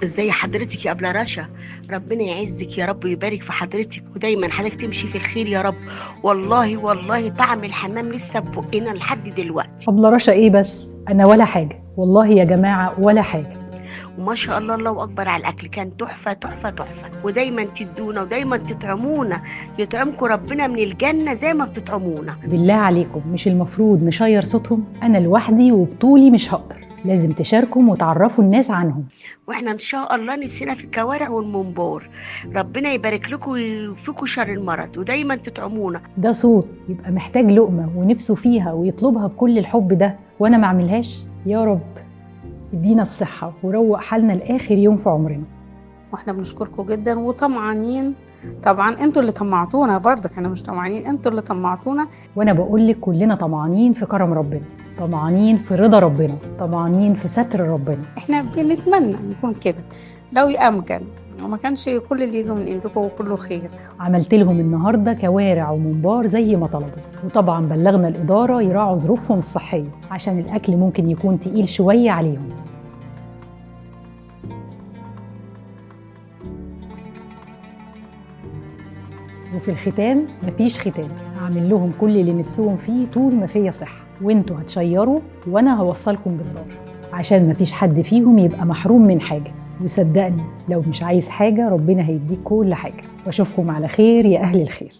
ازاي حضرتك يا ابله رشا؟ ربنا يعزك يا رب ويبارك في حضرتك، ودايما حضرتك تمشي في الخير يا رب. والله والله طعم الحمام لسه في بقنا لحد دلوقتي. أبلة رشا إيه بس؟ أنا ولا حاجة والله يا جماعة، ولا حاجة. وما شاء الله الله اكبر على الاكل، كان تحفه تحفه تحفه، ودايما تدونا ودايما تطعمونا. يطعمكم ربنا من الجنه زي ما بتطعمونا. بالله عليكم، مش المفروض نشير صوتهم؟ أنا لوحدي وبطولي مش هقدر، لازم تشاركوا وتعرفوا الناس عنهم. واحنا ان شاء الله نفسنا في الكوارع والمنبار. ربنا يبارك لكم ويكفيكم شر المرض ودايما تطعمونا. ده صوت يبقى محتاج لقمة ونفسه فيها ويطلبها بكل الحب ده، وأنا ما أعملهاش؟ يا رب ادينا الصحة وروق حالنا لآخر يوم في عمرنا. واحنا بنشكركم جدا وطمعانين. طبعا انتوا اللي طمعتونا، برضك احنا مش طمعانين، انتوا اللي طمعتونا. وأنا بقول لك كلنا طمعانين في كرم ربنا، طمعانين في رضا ربنا، طمعانين في ستر ربنا. احنا بنتمنى نكون كده لو يأمكن، وما كانش كل اللي يجوا من عندكم وكله خير. عملت لهم النهارده كوارع وممبار زي ما طلبوا، وطبعا بلغنا الإدارة يراعوا ظروفهم الصحية عشان الأكل ممكن يكون تقيل شوية عليهم. وفي الختام مفيش ختام، هعمل لهم كل اللي نفسهم فيه طول ما فيا صحة، وانتوا هتشيروا وانا هوصلكم بالدار عشان مفيش حد فيهم يبقى محروم من حاجة. وصدقني لو مش عايز حاجة ربنا هيديك كل حاجة. واشوفكم على خير يا أهل الخير.